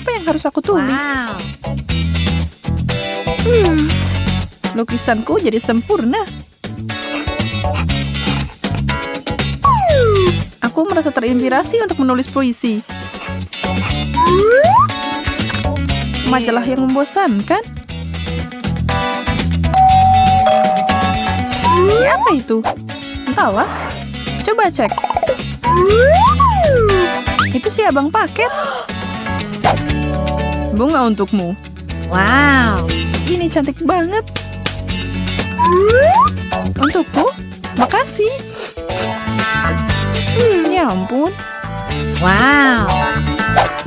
Apa yang harus aku tulis? Wow. Lukisanku jadi sempurna. Aku merasa terinspirasi untuk menulis puisi. Majalah yang membosankan. Siapa itu? Entahlah. Coba cek. Itu si abang paket. Bunga untukmu. Wow. Ini cantik banget. Untukku? Makasih. Ya ampun. Wow.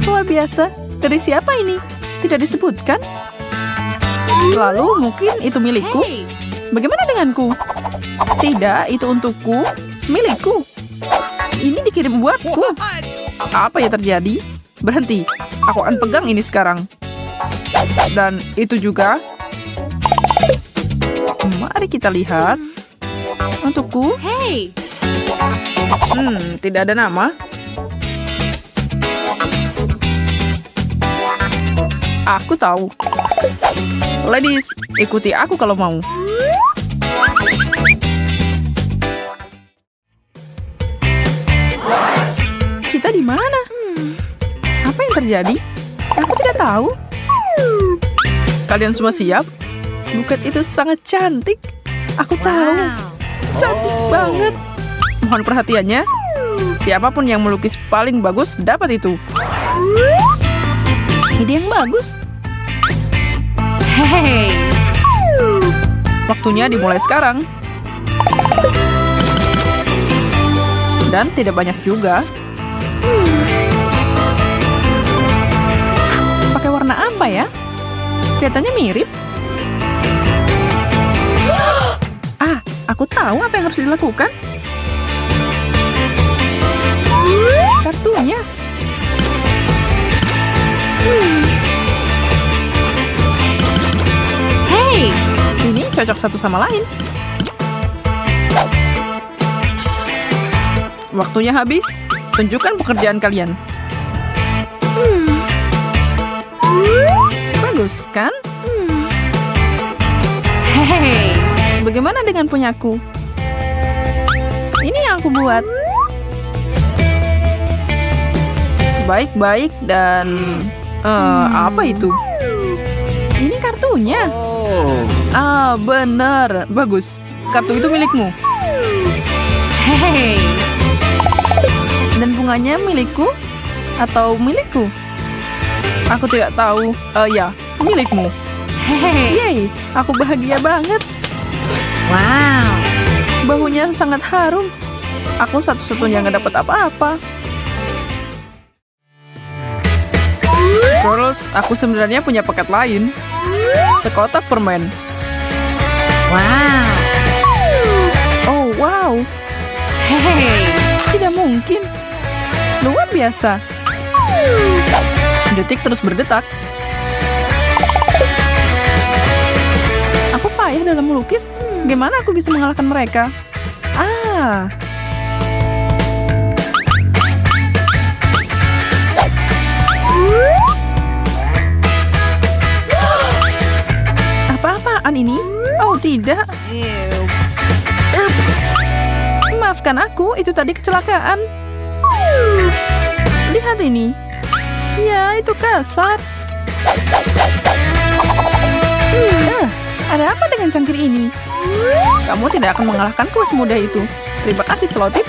Luar biasa. Dari siapa ini? Tidak disebutkan. Lalu mungkin itu milikku. Hey. Bagaimana denganku? Tidak, itu untukku. Milikku. Ini dikirim buatku. Apa yang terjadi? Berhenti. Aku akan pegang ini sekarang. Dan itu juga. Mari kita lihat. Untukku. Hey. Tidak ada nama. Aku tahu. Ladies, ikuti aku kalau mau. Kita di mana? Apa yang terjadi? Aku tidak tahu. Kalian semua siap? Buket itu sangat cantik. Aku tahu. Wow. Cantik banget. Mohon perhatiannya. Siapapun yang melukis paling bagus dapat itu. Ide yang bagus. Hey. Waktunya dimulai sekarang. Dan tidak banyak juga. Pakai warna apa ya? Kelihatannya mirip. Aku tahu apa yang harus dilakukan. Kartunya. Hey. Ini cocok satu sama lain. Waktunya habis. Tunjukkan pekerjaan kalian. Bagus, kan? Hey. Bagaimana dengan punyaku? Ini yang aku buat. Baik-baik dan... apa itu? Ini kartunya. Benar. Bagus. Kartu itu milikmu. Hey. Dan bunganya milikku? Atau milikku? Aku tidak tahu. Ya, milikmu. Hey. Yeay, aku bahagia banget. Wow. Bahunya sangat harum. Aku satu-satunya nggak dapat apa-apa. Terus, aku sebenarnya punya paket lain. Sekotak permen. Wow. Oh, wow. Hey. Tidak mungkin. Luar biasa. Detik terus berdetak. Aku payah dalam melukis. Gimana aku bisa mengalahkan mereka? Apa-apaan ini? Oh, tidak. Ups. Maafkan aku, itu tadi kecelakaan. Lihat ini. Ya, itu kasar. Ada apa dengan cangkir ini? Kamu tidak akan mengalahkanku semudah itu. Terima kasih, selotip.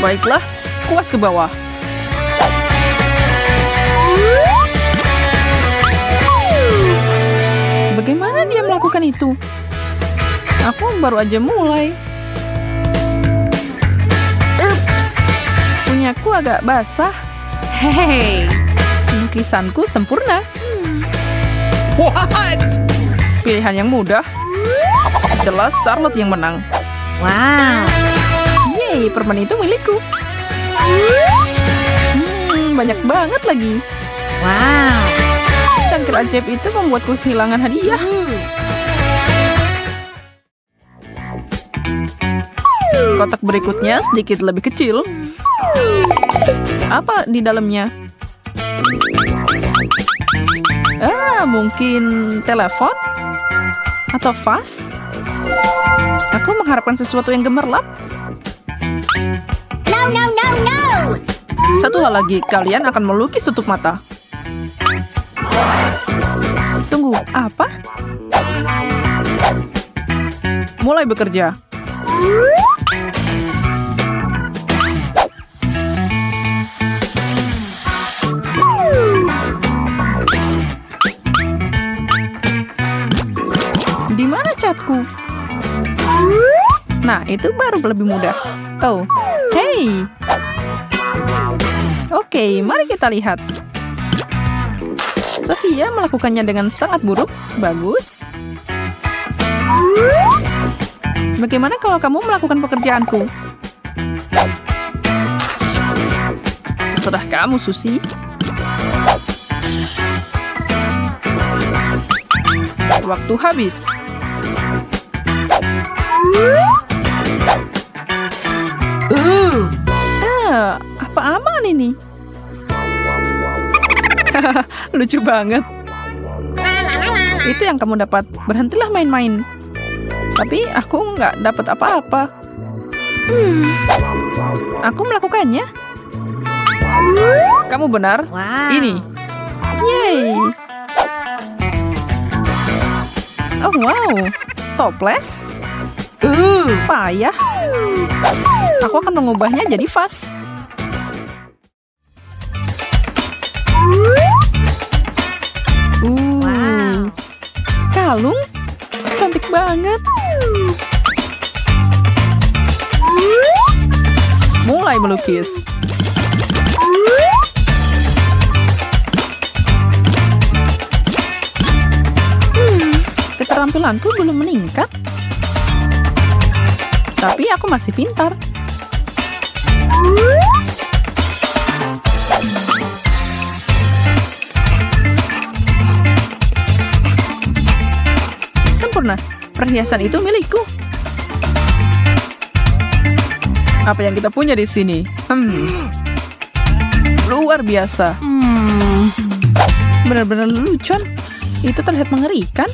Baiklah, kuas ke bawah. Bagaimana dia melakukan itu? Aku baru aja mulai. Ups. Punyaku agak basah. Hey. Lukisanku sempurna. What? Pilihan yang mudah. Jelas Charlotte yang menang. Wow. Yeay, permen itu milikku. Banyak banget lagi. Wow. Cangkir ajaib itu membuatku kehilangan hadiah. Kotak berikutnya sedikit lebih kecil. Apa di dalamnya? Mungkin telepon? Atau vas? Aku mengharapkan sesuatu yang gemerlap. No! Satu hal lagi, kalian akan melukis tutup mata. Tunggu, apa? Mulai bekerja. Di mana catku? Nah, itu baru lebih mudah. Oh, hey. Oke, mari kita lihat. Sofia melakukannya dengan sangat buruk. Bagus. Bagaimana kalau kamu melakukan pekerjaanku? Terserah kamu, Susi. Waktu habis. Apa aman ini? Lucu banget. Itu yang kamu dapat. Berhentilah main-main. Tapi aku nggak dapat apa-apa. Aku melakukannya. Kamu benar. Wow. Ini. Yeay. Oh wow. Toples. Payah. Aku akan mengubahnya jadi vas. Wow. Kalung. Cantik banget. Mulai melukis. Keterampilanku belum meningkat. Tapi aku masih pintar. Sempurna. Perhiasan itu milikku. Apa yang kita punya di sini? Luar biasa. Benar-benar lelucon. Itu terlihat mengerikan.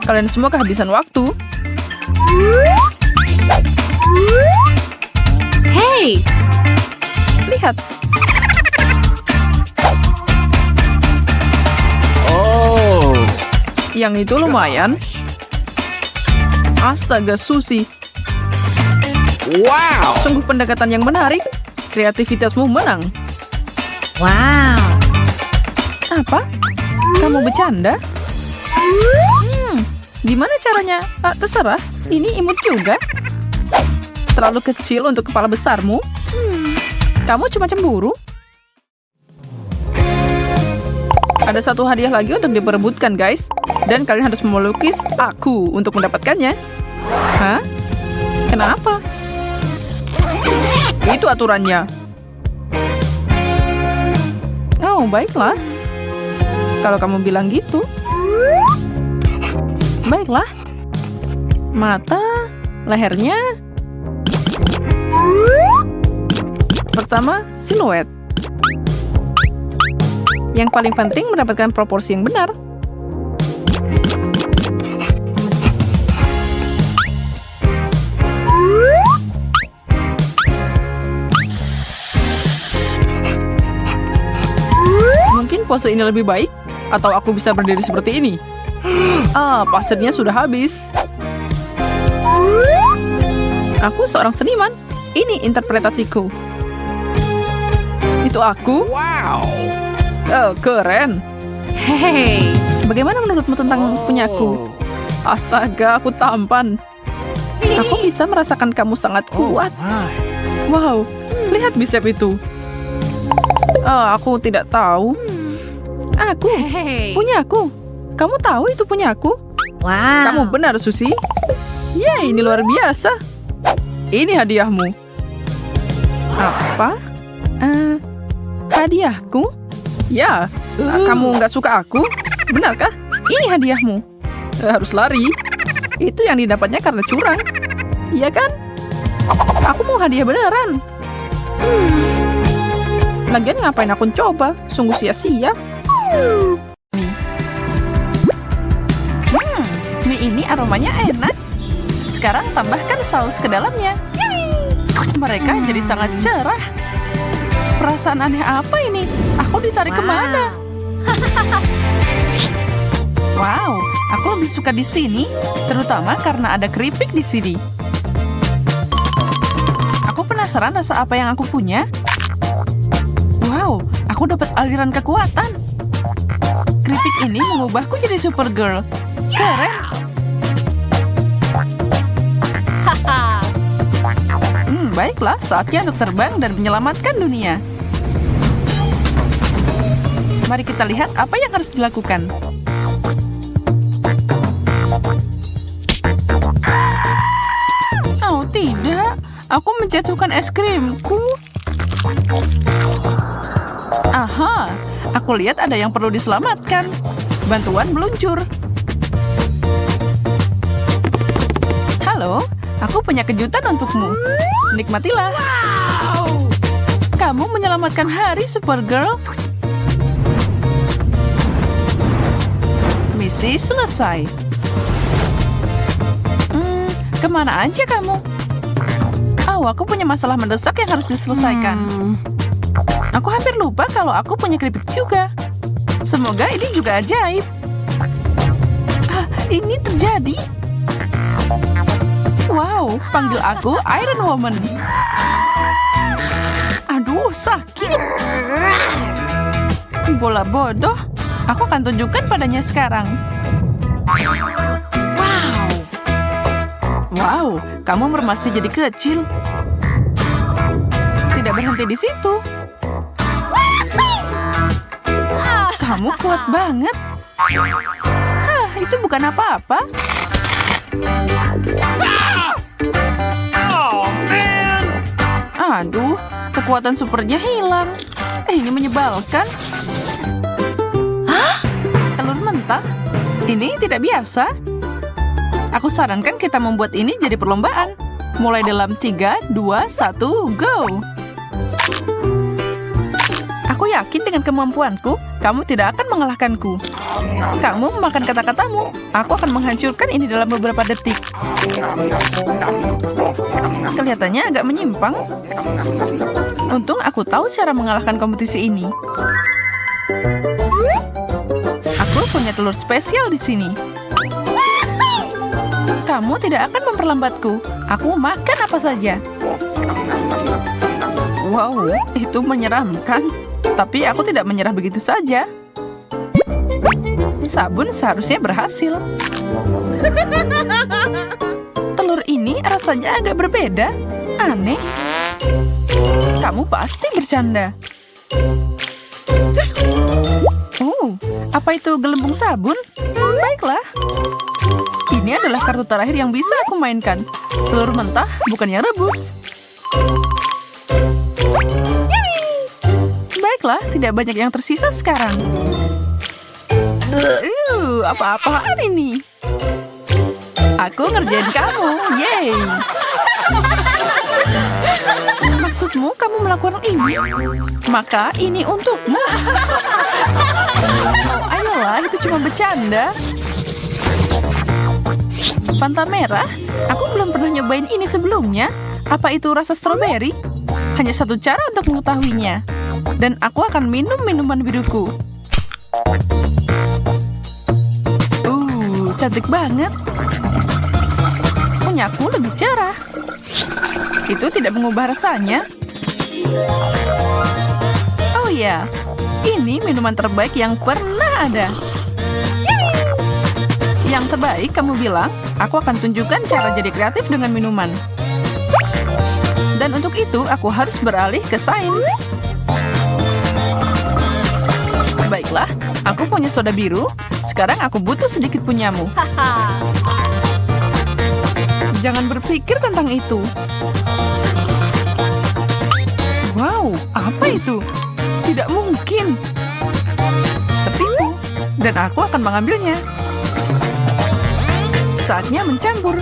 Kalian semua kehabisan waktu. Hey! Lihat. Oh! Yang itu lumayan. Astaga, Susi. Wow! Sungguh pendekatan yang menarik. Kreativitasmu menang. Wow. Apa? Kamu bercanda? Gimana caranya? Terserah. Ini imut juga. Terlalu kecil untuk kepala besarmu. Kamu cuma cemburu. Ada satu hadiah lagi untuk diperebutkan, guys. Dan kalian harus melukis aku untuk mendapatkannya. Hah? Kenapa? Itu aturannya. Oh, baiklah. Kalau kamu bilang gitu. Baiklah. Mata, lehernya. Pertama, siluet. Yang paling penting mendapatkan proporsi yang benar. Mungkin pose ini lebih baik, atau aku bisa berdiri seperti ini. Pasirnya sudah habis. Aku seorang seniman. Ini interpretasiku. Itu aku. Wow! Oh, keren. Hey! Bagaimana menurutmu tentang punyaku? Astaga, aku tampan. Aku bisa merasakan kamu sangat kuat. My. Wow, lihat bicep itu. Aku tidak tahu. Aku, Hey! punyaku. Kamu tahu itu punyaku? Wow. Kamu benar, Susi. Yeay, ini luar biasa. Ini hadiahmu. Apa? Hadiahku? Ya, kamu nggak suka aku? Benarkah? Ini hadiahmu. Harus lari. Itu yang didapatnya karena curang. Iya kan? Aku mau hadiah beneran. Lagian ngapain aku coba? Sungguh sia-sia. Mie ini aromanya enak. Sekarang tambahkan saus ke dalamnya. Mereka jadi sangat cerah. Perasaan aneh apa ini? Aku ditarik kemana? Wow, aku lebih suka di sini, terutama karena ada keripik di sini. Aku penasaran rasa apa yang aku punya. Wow, aku dapat aliran kekuatan. Keripik ini mengubahku jadi Supergirl. Keren. Baiklah, saatnya untuk terbang dan menyelamatkan dunia. Mari kita lihat apa yang harus dilakukan. Oh tidak, aku menjatuhkan es krimku. Aha, aku lihat ada yang perlu diselamatkan. Bantuan meluncur. Halo, aku punya kejutan untukmu. Nikmatilah. Kamu menyelamatkan hari, Supergirl. Misi selesai. Kemana aja kamu? Oh, aku punya masalah mendesak yang harus diselesaikan. Aku hampir lupa kalau aku punya keripik juga. Semoga ini juga ajaib. Ini terjadi. Wow, panggil aku Iron Woman. Aduh, sakit. Bola bodoh. Aku akan tunjukkan padanya sekarang. Wow, kamu masih jadi kecil. Tidak berhenti di situ. Kamu kuat banget. Itu bukan apa-apa. Aduh, kekuatan supernya hilang. Ini menyebalkan. Telur mentah? Ini tidak biasa. Aku sarankan kita membuat ini jadi perlombaan. Mulai dalam 3, 2, 1, go! Aku yakin dengan kemampuanku, kamu tidak akan mengalahkanku. Kamu memakan kata-katamu. Aku akan menghancurkan ini dalam beberapa detik. Kelihatannya agak menyimpang. Untung aku tahu cara mengalahkan kompetisi ini. Aku punya telur spesial di sini. Kamu tidak akan memperlambatku. Aku makan apa saja. Wow, itu menyeramkan. Tapi aku tidak menyerah begitu saja. Sabun seharusnya berhasil. Telur ini rasanya agak berbeda. Aneh. Kamu pasti bercanda. Apa itu gelembung sabun? Baiklah. Ini adalah kartu terakhir yang bisa aku mainkan. Telur mentah, bukan yang rebus. Baiklah, tidak banyak yang tersisa sekarang. Apa-apaan ini? Aku ngerjain kamu, yeay! Maksudmu kamu melakukan ini? Maka ini untukmu. Ayolah, itu cuma bercanda. Fanta merah? Aku belum pernah nyobain ini sebelumnya. Apa itu rasa stroberi? Hanya satu cara untuk mengetahuinya. Dan aku akan minum minuman biruku. Cantik banget. Punyaku lebih cerah. Itu tidak mengubah rasanya. Oh ya, ini minuman terbaik yang pernah ada. Yang terbaik kamu bilang, aku akan tunjukkan cara jadi kreatif dengan minuman. Dan untuk itu, aku harus beralih ke sains. Baiklah, aku punya soda biru. Sekarang aku butuh sedikit punyamu. Jangan berpikir tentang itu. Wow, apa itu? Tidak mungkin. Tertipu. Dan aku akan mengambilnya. Saatnya mencampur.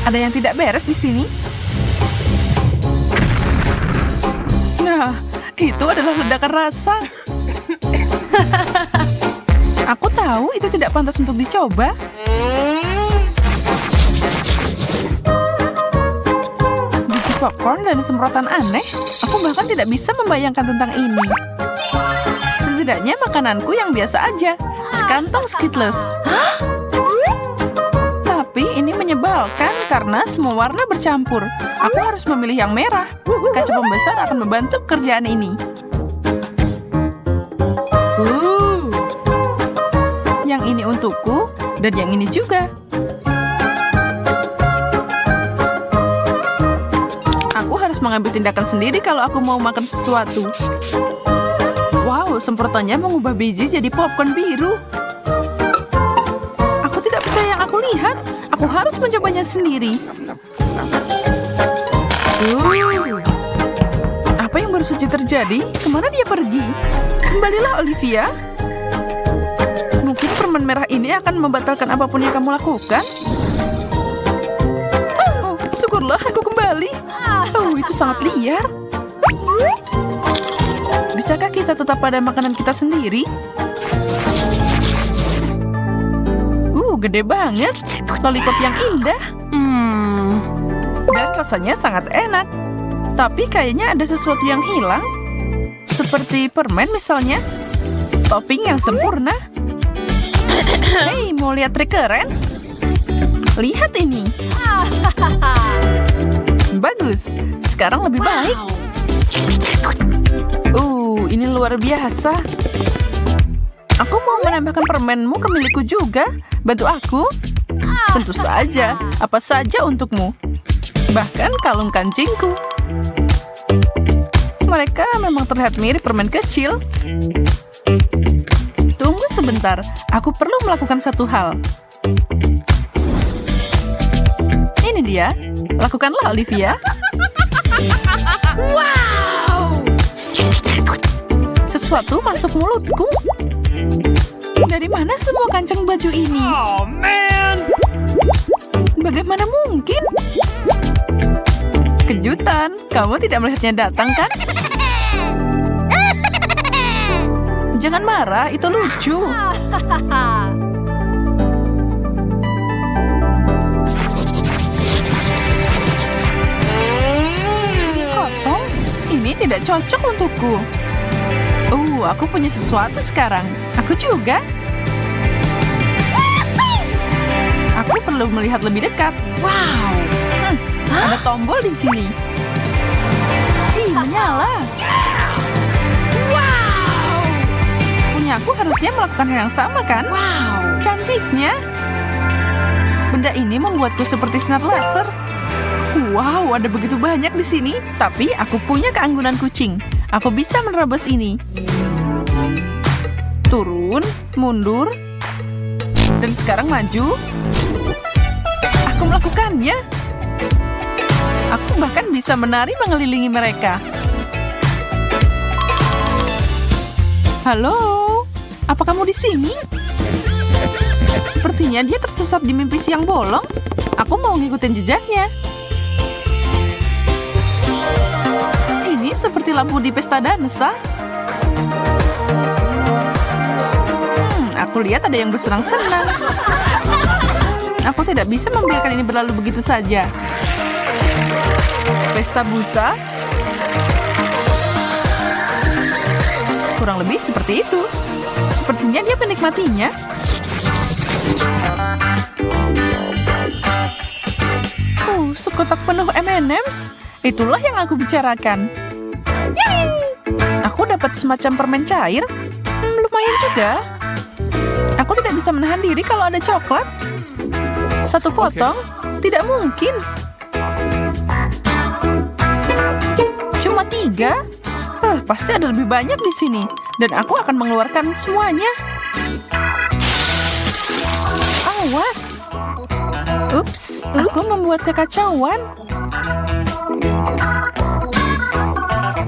Ada yang tidak beres di sini. Nah, itu adalah ledakan rasa. Aku tahu itu tidak pantas untuk dicoba. Biji popcorn dan semprotan aneh. Aku bahkan tidak bisa membayangkan tentang ini. Setidaknya makananku yang biasa aja. Sekantong Skittles. Tapi ini menyebalkan karena semua warna bercampur. Aku harus memilih yang merah. Kaca pembesar akan membantu pekerjaan ini. Yang ini untukku, dan yang ini juga. Aku harus mengambil tindakan sendiri kalau aku mau makan sesuatu. Wow, semprotannya mengubah biji jadi popcorn biru. Aku tidak percaya yang aku lihat. Aku harus mencobanya sendiri. Apa yang baru saja terjadi? Kemana dia pergi? Kembalilah, Olivia. Mungkin permen merah ini akan membatalkan apapun yang kamu lakukan. Oh, syukurlah aku kembali. Oh, itu sangat liar. Bisakah kita tetap pada makanan kita sendiri? Gede banget. Lollipop yang indah. Dan rasanya sangat enak. Tapi kayaknya ada sesuatu yang hilang. Seperti permen misalnya. Topping yang sempurna. Hei, mau lihat trik keren? Lihat ini. Bagus. Sekarang lebih baik. Ini luar biasa. Aku mau menambahkan permenmu ke milikku juga. Bantu aku? Tentu saja. Apa saja untukmu. Bahkan kalung kancingku. Mereka memang terlihat mirip permen kecil. Tunggu sebentar. Aku perlu melakukan satu hal. Ini dia. Lakukanlah, Olivia. Wow! Sesuatu masuk mulutku. Dari mana semua kancing baju ini? Oh, man! Bagaimana mungkin? Kejutan, kamu tidak melihatnya datang, kan? Jangan marah, itu lucu. Ini kosong. Ini tidak cocok untukku. Aku punya sesuatu sekarang. Aku juga. Aku perlu melihat lebih dekat. Wow. Ada tombol di sini. Menyala. Wow. Punya aku harusnya melakukan hal yang sama, kan? Wow. Cantiknya. Benda ini membuatku seperti sinar laser. Wow, ada begitu banyak di sini. Tapi aku punya keanggunan kucing. Aku bisa menerobos ini. Turun, mundur, dan sekarang maju. Aku melakukannya. Aku bahkan bisa menari mengelilingi mereka. Halo, apa kamu di sini? Sepertinya dia tersesat di mimpi siang bolong. Aku mau ngikutin jejaknya. Ini seperti lampu di pesta dansa. Aku lihat ada yang bersenang-senang. Aku tidak bisa membiarkan ini berlalu begitu saja. Pesta busa. Kurang lebih seperti itu. Sepertinya dia menikmatinya. Sekotak penuh M&M's. Itulah yang aku bicarakan. Aku dapat semacam permen cair. Lumayan juga. Aku tidak bisa menahan diri kalau ada coklat. Satu potong? Tidak mungkin. Cuma 3? Pasti ada lebih banyak di sini. Dan aku akan mengeluarkan semuanya. Awas. Ups, aku membuat kekacauan.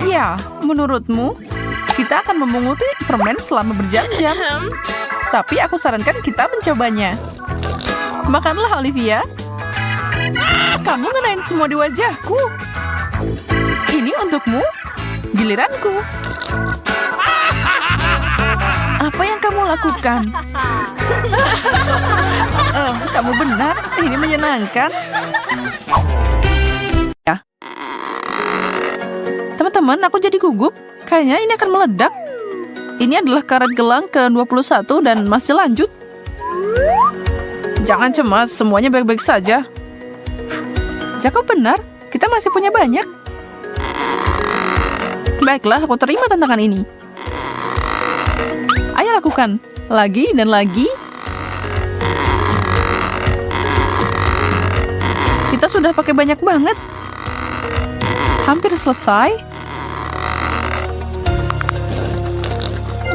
Ya, menurutmu, kita akan memunguti permen selama berjam-jam. Tapi aku sarankan kita mencobanya. Makanlah, Olivia. Kamu ngenain semua di wajahku. Ini untukmu. Giliranku. Apa yang kamu lakukan? Oh, kamu benar. Ini menyenangkan. Ya. Teman-teman, aku jadi gugup. Kayaknya ini akan meledak. Ini adalah karet gelang ke-21 dan masih lanjut. Jangan cemas, semuanya baik-baik saja. Jacob benar, kita masih punya banyak. Baiklah, aku terima tantangan ini. Ayo lakukan. Lagi dan lagi. Kita sudah pakai banyak banget. Hampir selesai.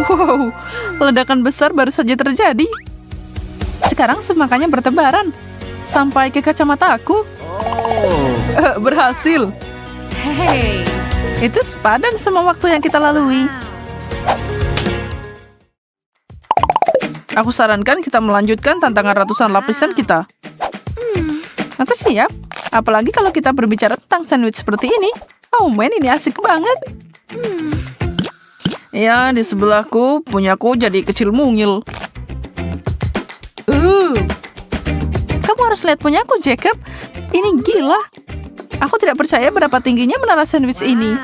Wow, ledakan besar baru saja terjadi. Sekarang semakannya bertebaran. Sampai ke kacamataku. Berhasil. Hey. Itu sepadan sama waktu yang kita lalui. Aku sarankan kita melanjutkan tantangan ratusan lapisan kita. Aku siap. Apalagi kalau kita berbicara tentang sandwich seperti ini. Oh man, ini asik banget. Ya, di sebelahku, punyaku jadi kecil mungil. Kamu harus lihat punyaku, Jacob. Ini gila. Aku tidak percaya berapa tingginya menara sandwich ini.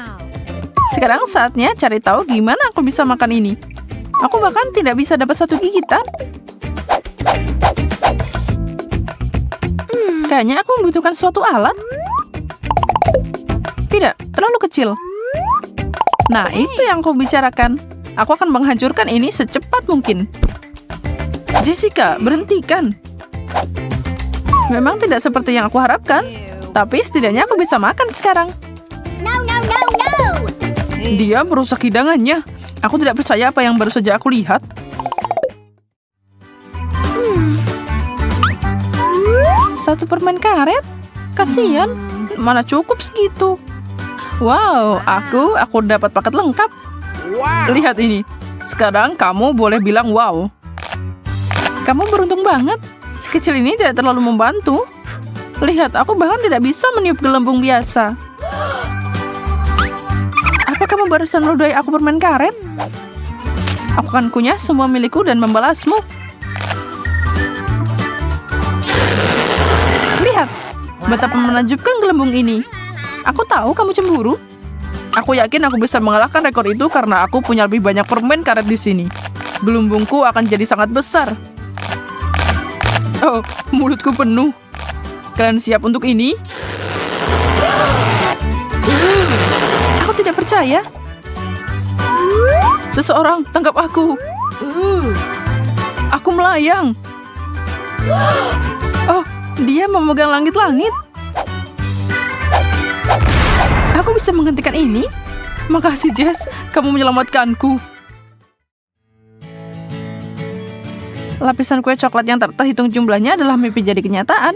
Sekarang saatnya cari tahu gimana aku bisa makan ini. Aku bahkan tidak bisa dapat satu gigitan. Kayaknya aku membutuhkan suatu alat. Tidak, terlalu kecil. Nah, itu yang aku bicarakan. Aku akan menghancurkan ini secepat mungkin. Jessica, berhentikan. Memang tidak seperti yang aku harapkan. Tapi setidaknya aku bisa makan sekarang. No, no, no, no! Dia merusak hidangannya. Aku tidak percaya apa yang baru saja aku lihat. Satu permen karet? Kasian, mana cukup segitu. Wow, aku dapat paket lengkap. Lihat ini. Sekarang kamu boleh bilang wow. Kamu beruntung banget. Sekecil ini tidak terlalu membantu. Lihat, aku bahkan tidak bisa meniup gelembung biasa. Apa kamu barusan meludahi aku permen karet? Aku akan kunyah semua milikku dan membalasmu. Lihat, betapa menakjubkan gelembung ini. Aku tahu kamu cemburu. Aku yakin aku bisa mengalahkan rekor itu karena aku punya lebih banyak permen karet di sini. Gelembungku akan jadi sangat besar. Oh, mulutku penuh. Kalian siap untuk ini? Aku tidak percaya. Seseorang tangkap aku. Aku melayang. Oh, dia memegang langit-langit. Aku bisa menghentikan ini? Makasih, Jess. Kamu menyelamatkanku. Lapisan kue coklat yang terhitung jumlahnya adalah mimpi jadi kenyataan.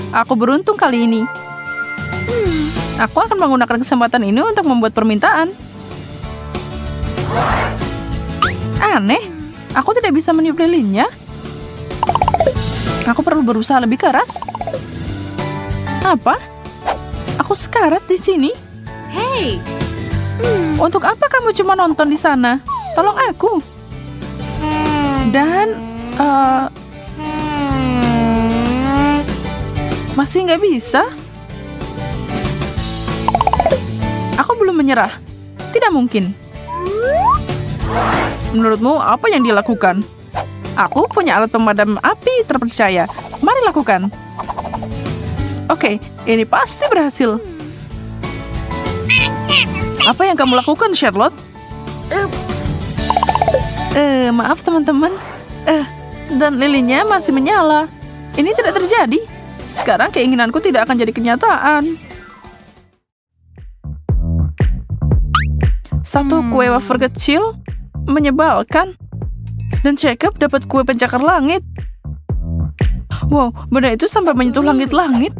Aku beruntung kali ini. Aku akan menggunakan kesempatan ini untuk membuat permintaan. Aneh, aku tidak bisa meniup lilinnya. Aku perlu berusaha lebih keras. Apa? Aku sekarat di sini. Hey. Untuk apa kamu cuma nonton di sana? Tolong aku. Dan masih nggak bisa. Aku belum menyerah. Tidak mungkin. Menurutmu apa yang dia lakukan? Aku punya alat pemadam api terpercaya. Mari lakukan. Oke, ini pasti berhasil. Apa yang kamu lakukan, Charlotte? Oops! Maaf teman-teman. Dan lilinnya masih menyala. Ini tidak terjadi. Sekarang keinginanku tidak akan jadi kenyataan. Satu kue wafer kecil menyebalkan. Dan Jacob dapat kue pencakar langit. Wow, benda itu sampai menyentuh langit-langit.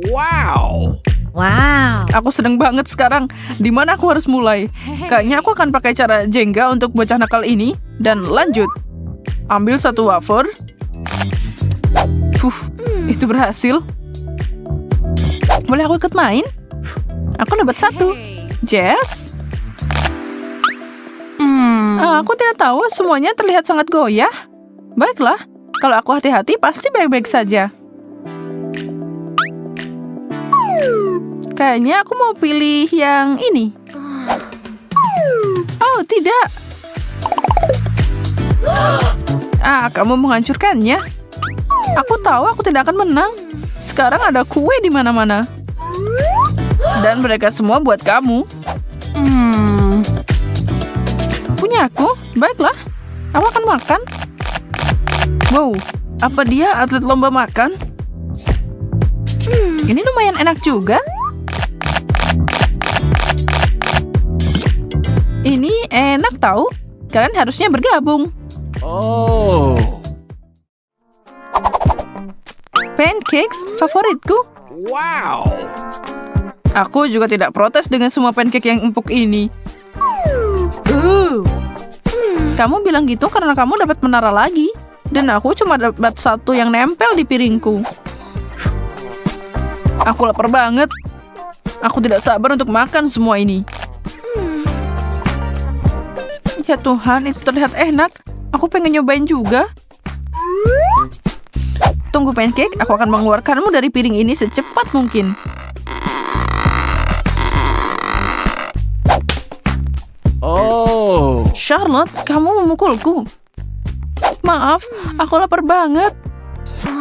Wow! Wow. Aku sedang banget sekarang. Di mana aku harus mulai? Kayaknya aku akan pakai cara Jenga untuk bocah nakal ini. Dan lanjut. Ambil satu wafer. Itu berhasil. Boleh aku ikut main? Aku dapat 1. Hey. Jess? Aku tidak tahu, semuanya terlihat sangat goyah. Baiklah, kalau aku hati-hati pasti baik-baik saja. Kayaknya aku mau pilih yang ini. Oh, tidak. Kamu menghancurkannya. Aku tahu aku tidak akan menang. Sekarang ada kue di mana-mana. Dan mereka semua buat kamu. Punya aku? Baiklah. Aku akan makan. Wow, apa dia atlet lomba makan? Ini lumayan enak juga. Ini enak tahu. Kalian harusnya bergabung. Oh. Pancakes favoritku. Wow. Aku juga tidak protes dengan semua pancake yang empuk ini. Kamu bilang gitu karena kamu dapat menara lagi. Dan aku cuma dapat 1 yang nempel di piringku. Aku lapar banget. Aku tidak sabar untuk makan semua ini. Ya Tuhan, itu terlihat enak. Aku pengen nyobain juga. Tunggu pancake, aku akan mengeluarkanmu dari piring ini secepat mungkin. Oh. Charlotte, kamu memukulku. Maaf, aku lapar banget.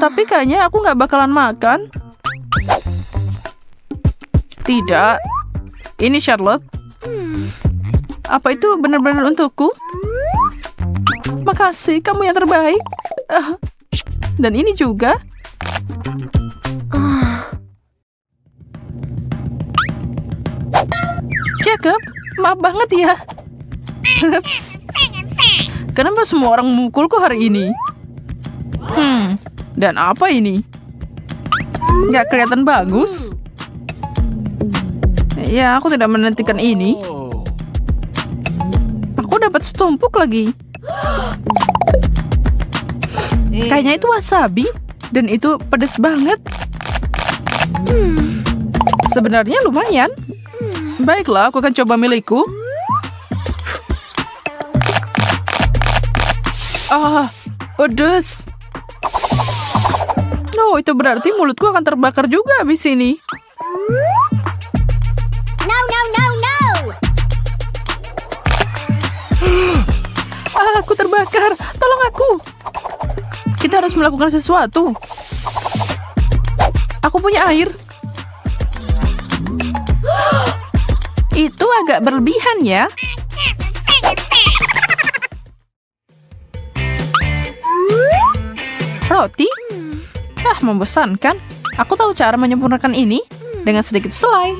Tapi kayaknya aku nggak bakalan makan. Tidak. Ini Charlotte. Apa itu benar-benar untukku? Makasih, kamu yang terbaik. Dan ini juga. Jacob, maaf banget ya. Ups. Kenapa semua orang memukulku hari ini? Dan apa ini? Nggak kelihatan bagus. Ya, aku tidak menantikan ini. Aku dapat setumpuk lagi. Kayaknya itu wasabi. Dan itu pedas banget. Sebenarnya lumayan. Baiklah, aku akan coba milikku. Pedas. Oh, itu berarti mulutku akan terbakar juga habis ini. No, no, no, no. Aku terbakar. Tolong aku. Kita harus melakukan sesuatu. Aku punya air. Itu agak berlebihan ya. Roti? Membosankan. Aku tahu cara menyempurnakan ini dengan sedikit selai.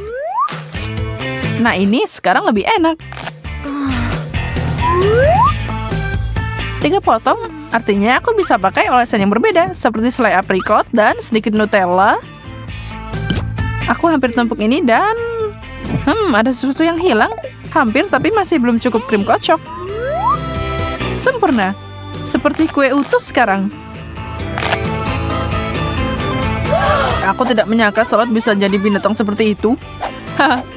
Nah, ini sekarang lebih enak. 3 potong, artinya aku bisa pakai olesan yang berbeda, seperti selai aprikot dan sedikit Nutella. Aku hampir tumpuk ini dan... ada sesuatu yang hilang. Hampir, tapi masih belum cukup krim kocok. Sempurna. Seperti kue utuh sekarang. Aku tidak menyangka Charlotte bisa jadi binatang seperti itu.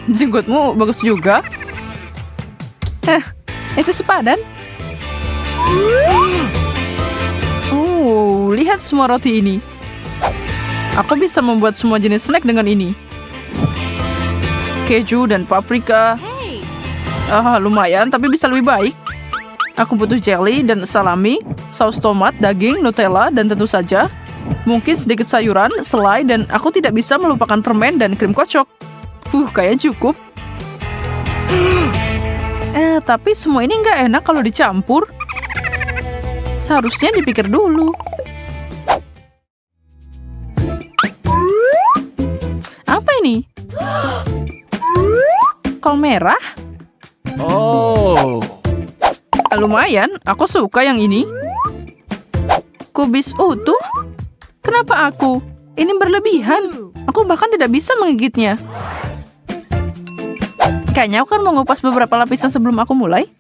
Jenggotmu bagus juga. Itu sepadan. Lihat semua roti ini. Aku bisa membuat semua jenis snack dengan ini. Keju dan paprika. Hey. Lumayan, tapi bisa lebih baik. Aku butuh jelly dan salami, saus tomat, daging, Nutella, dan tentu saja mungkin sedikit sayuran, selai, dan aku tidak bisa melupakan permen dan krim kocok. Kayaknya cukup. Tapi semua ini nggak enak kalau dicampur. Seharusnya dipikir dulu. Apa ini? Kol merah? Oh. Lumayan, aku suka yang ini. Kubis utuh? Kenapa aku? Ini berlebihan. Aku bahkan tidak bisa menggigitnya. Kayaknya aku akan mengupas beberapa lapisan sebelum aku mulai.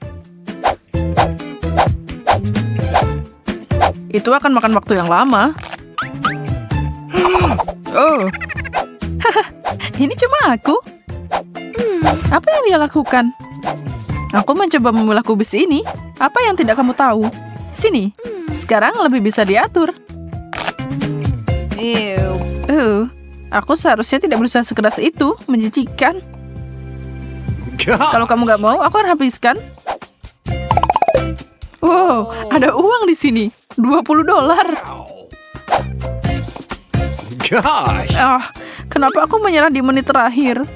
Itu akan makan waktu yang lama. Oh, ini cuma aku. Apa yang dia lakukan? Aku mencoba membelah kubis ini. Apa yang tidak kamu tahu? Sini. Sekarang lebih bisa diatur. Aku seharusnya tidak berusaha sekeras itu. Menjijikan. Kalau kamu nggak mau, aku akan habiskan. Wow, ada uang di sini. $20. Gosh. Kenapa aku menyerah di menit terakhir?